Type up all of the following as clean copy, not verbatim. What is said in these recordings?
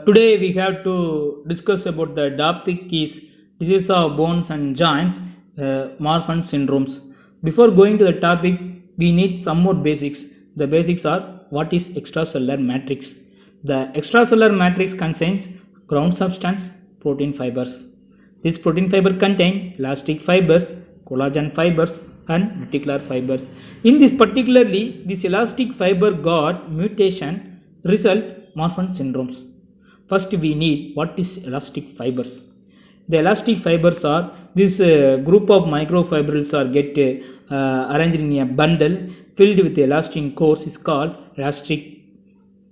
Today we have to discuss about the topic is disease of bones and joints, Marfan syndromes. Before going to the topic, we need some more basics. The basics are what is extracellular matrix. The extracellular matrix contains ground substance, protein fibers. This protein fiber contain elastic fibers, collagen fibers, and reticular fibers. In this particularly, this elastic fiber got mutation result Marfan syndromes. First, we need what is elastic fibers. The elastic fibers are this group of microfibrils are get arranged in a bundle filled with elastin cores is called elastic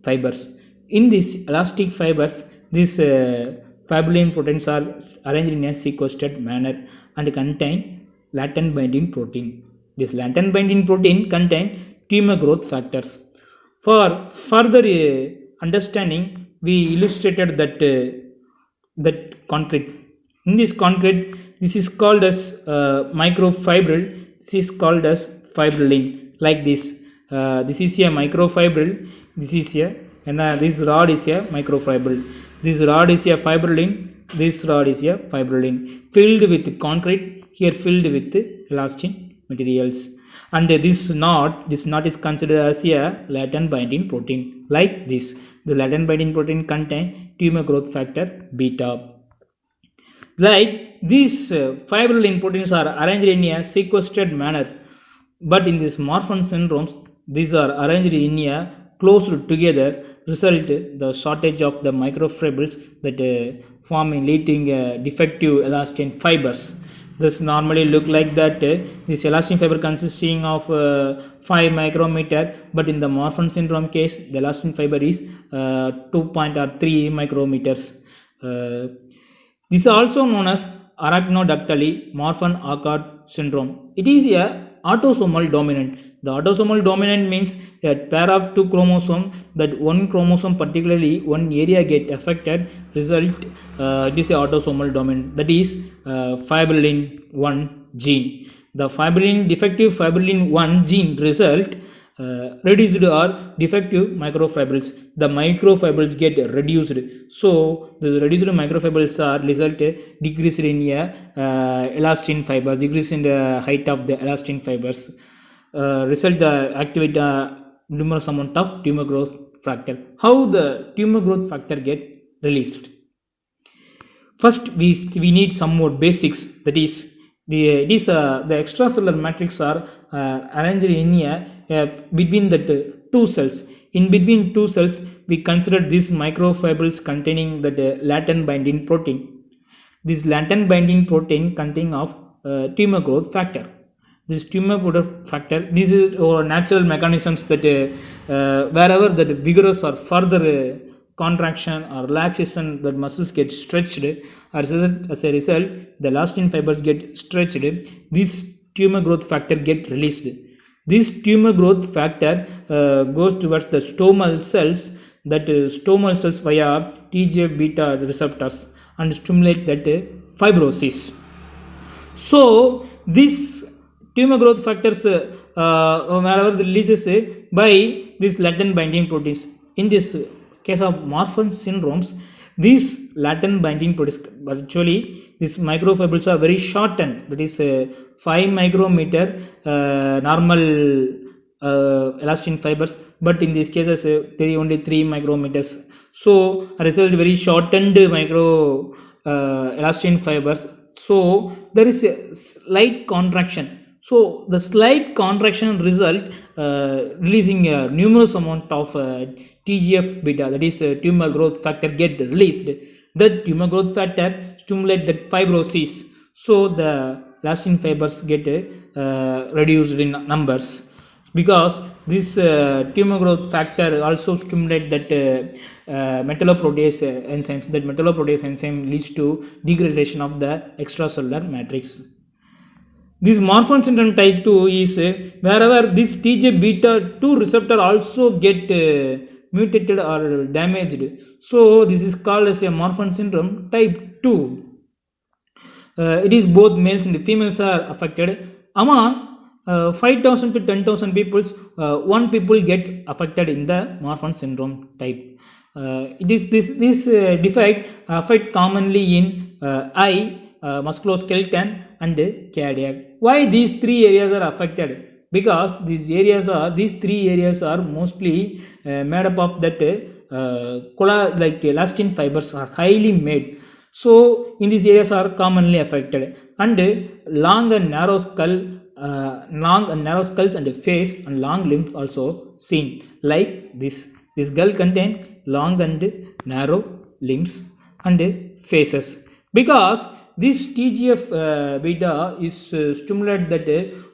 fibers. In these elastic fibers, these fibrillin proteins are arranged in a sequestered manner and contain latent binding protein. This latent binding protein contain tumor growth factors. For further understanding, we illustrated that concrete. In this concrete, this is called as microfibril. This is called as fibrillin. Like this, this is a microfibril. This is a and this rod is a microfibril. This rod is a fibrillin. This rod is a fibrillin filled with concrete. Here filled with elastin materials. And this knot is considered as a latent binding protein. Like this, the latent binding protein contain tumor growth factor beta. Like these fibrillin proteins are arranged in a sequestered manner, but in these Marfan syndromes, these are arranged in a closed together, result the shortage of the microfibrils that form in leading defective elastin fibers. This normally look like that this elastin fiber consisting of 5 micrometer, but in the Marfan syndrome case, the elastin fiber is 2.3 micrometers. This is also known as arachnodactyly Marfan-Achard syndrome. It is a autosomal dominant. The autosomal dominant means a pair of two chromosomes that one chromosome, particularly one area, get affected. Result, it is a autosomal dominant. That is fibrillin 1 gene. The defective fibrillin 1 gene result reduced or defective microfibrils. The microfibrils get reduced. So the reduced microfibrils are result decrease in elastin fibers, decrease in the height of the elastin fibers. Result activate numerous amount of tumor growth factor. How the tumor growth factor get released? First, we need some more basics. That is, the extracellular matrix are arranged in between the two cells. In between two cells, we consider these microfibrils containing the latent binding protein. This latent binding protein containing of tumor growth factor. This tumor growth factor, these is our natural mechanisms that wherever that vigorous or further contraction or relaxation, that muscles get stretched. As a result, the elastin fibers get stretched. This tumor growth factor get released. This tumor growth factor goes towards the stromal cells, that stromal cells via TGF beta receptors, and stimulate that fibrosis. So this tumor growth factors wherever releases by these latent binding proteins. In this case of Marfan syndromes, these latent binding proteins, actually these microfibrils are very shortened. That is 5 micrometer normal elastin fibers, but in these cases only 3 micrometers. So a result very shortened micro elastin fibers. So there is a slight contraction. So the slight contraction result releasing a numerous amount of TGF beta, that is tumor growth factor, get released. That tumor growth factor stimulate that fibrosis. So the elastin fibers get reduced in numbers, because this tumor growth factor also stimulate that metalloprotease enzymes. That metalloprotease enzyme leads to degradation of the extracellular matrix. This Marfan syndrome type 2 is wherever this TGF beta 2 receptor also get mutated or damaged. So this is called as a Marfan syndrome type 2. It is both males and females are affected. Among 5,000 to 10,000 people, one people gets affected in the Marfan syndrome type. It is this defect affect commonly in eye, musculoskeleton and cardiac. Why these three areas are affected? Because these three areas are mostly made up of that like elastin fibers are highly made. So in these areas are commonly affected, and long and narrow skull, long and narrow skulls and face and long limbs also seen like this skull contain long and narrow limbs and faces, because this TGF beta is stimulate that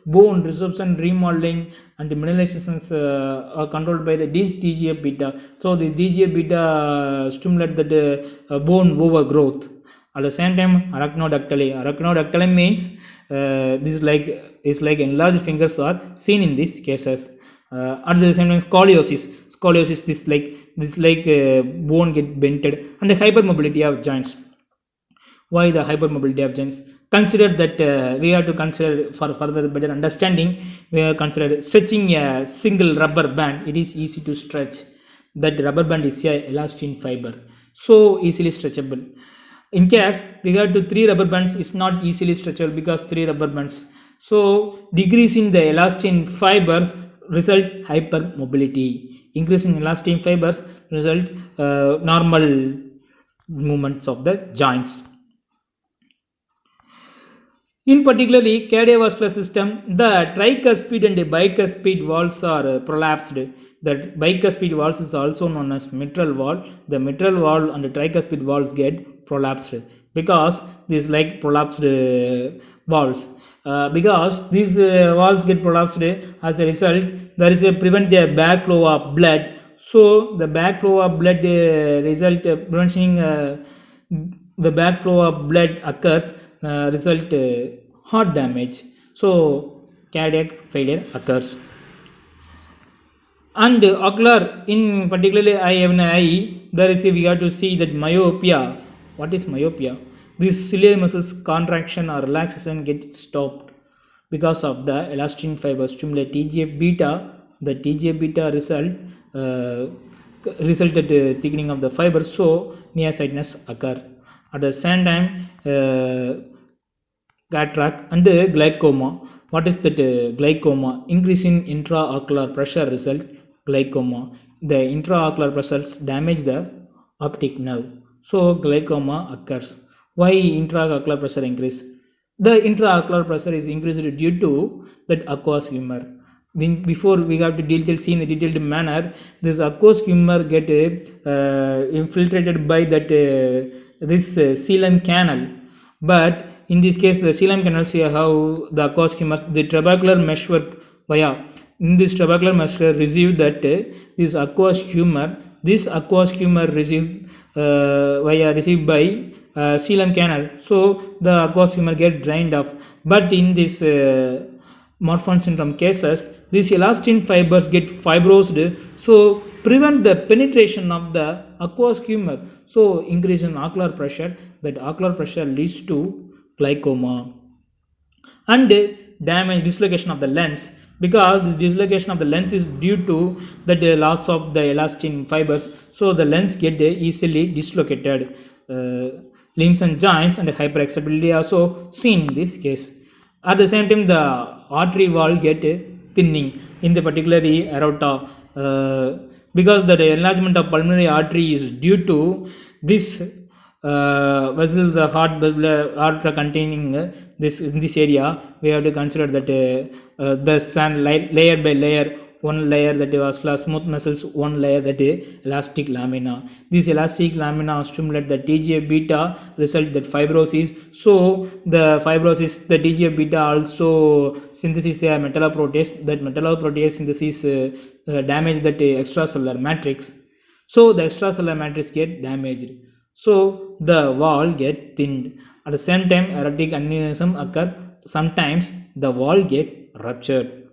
bone resorption, remodeling and mineralizations are controlled by this TGF beta. So the TGF beta stimulate that bone overgrowth. At the same time, arachnodactyly means this is like enlarged fingers are seen in these cases. At the same time, scoliosis, this bone get bented, and the hypermobility of joints. Why the hypermobility of joints? Consider that we have to consider for further better understanding. We have considered stretching a single rubber band. It is easy to stretch. That rubber band is a elastin fiber, so easily stretchable. In case we have to 3 rubber bands, is not easily stretchable because 3 rubber bands. So decreasing the elastin fibers result hypermobility. Increasing elastin fibers result normal movements of the joints. In particularly cardiovascular system, the tricuspid and bicuspid valves are prolapsed. The bicuspid valves is also known as mitral valve. The mitral valve and the tricuspid valves get prolapsed because these like prolapsed valves. Because these valves get prolapsed, as a result, there is a prevent the backflow of blood. So the backflow of blood result preventing the backflow of blood occurs, result heart damage. So cardiac failure occurs. And ocular, in particularly eye, there is we have to see that myopia. What is myopia? This ciliary muscles contraction or relaxation get stopped because of the elastin fiber stimulate TGF beta. The TGF beta resulted thickening of the fiber, so nearsightedness occur. At the same time, cataract and glaucoma. What is that glaucoma? Increase in intraocular pressure result glaucoma. The intraocular pressures damage the optic nerve, so glaucoma occurs. Why intraocular pressure increase? The intraocular pressure is increased due to that aqueous humor. Before we have to see in a detailed manner, this aqueous humor get infiltrated by that this coelom canal. But in this case, the coelom canal, see how the aqueous humor, the trabecular meshwork via in this trabecular meshwork receive that this aqueous humor. This aqueous humor received by coelom canal. So the aqueous humor get drained off. But in this Marfan syndrome cases, these elastin fibers get fibrosed, so prevent the penetration of the aqueous humor. So increase in ocular pressure. That ocular pressure leads to glaucoma. And damage, dislocation of the lens, because this dislocation of the lens is due to the loss of the elastin fibers, so the lens get easily dislocated. Limbs and joints and hyperexcitability also seen in this case. At the same time, the artery wall get thinning, in the particularly aorta, because the enlargement of pulmonary artery is due to this vessels, the heart containing this in this area. We have to consider that the sand layer by layer, one layer that is vascular smooth muscles, one layer that is elastic lamina. This elastic lamina stimulate the TGF beta, result that fibrosis. So the fibrosis, the TGF beta also synthesis a metalloprotease. That metalloprotease synthesis damage that extracellular matrix. So the extracellular matrix get damaged, so the wall get thinned. At the same time, aortic aneurysm occur. Sometimes the wall get ruptured.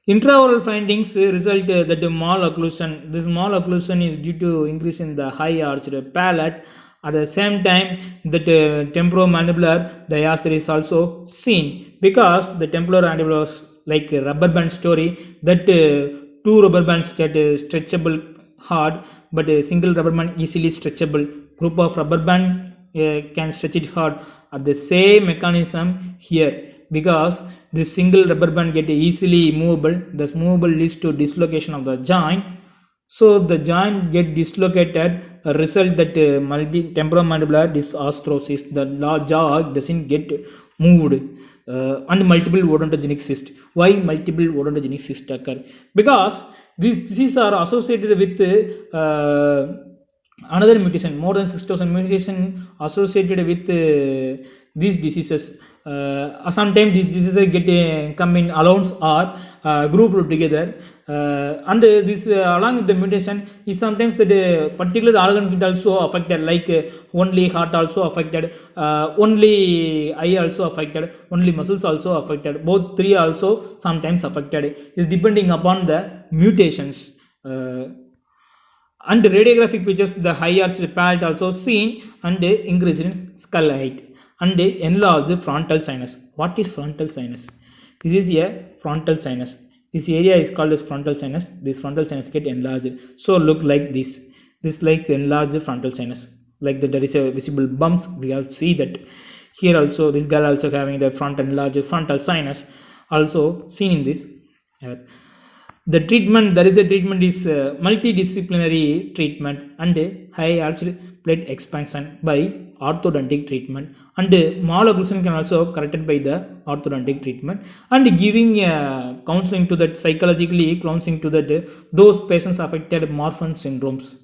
Intraoral findings result that the malocclusion. This malocclusion is due to increase in the high arched palate At the same time, the temporomandibular diaster is also seen because the temporomandibular is like a rubber band story that two rubber bands get stretchable hard, but a single rubber band easily stretchable. Group of rubber band can stretch it hard. At the same mechanism here, because this single rubber band get easily movable, thus movable leads to dislocation of the joint. So the joint get dislocated, a result that temporomandibular dysarthrosis, the jaw doesn't get moved, and multiple odontogenic cysts. Why multiple odontogenic cysts occur? Because these diseases are associated with another mutation, more than 6,000 mutation associated with these diseases. Sometimes these diseases get come in alone or grouped together, and this along with the mutation is sometimes the particular organs get also affected, like only heart also affected, only eye also affected, only muscles also affected, both three also sometimes affected, is depending upon the mutations. And the radiographic features, the high arched palate also seen, and increase in skull height, and enlarged frontal sinus. What is frontal sinus? This is a frontal sinus. This area is called as frontal sinus. This frontal sinus get enlarged. So look like this. This like enlarged frontal sinus. Like that there is a visible bumps. We have see that here also. This girl also having the front enlarged frontal sinus. Also seen in this. The treatment, there is a treatment is multidisciplinary treatment and high arched plate expansion by orthodontic treatment, and malocclusion can also corrected by the orthodontic treatment, and giving counseling to that, psychologically counseling to that those patients affected Marfan syndromes.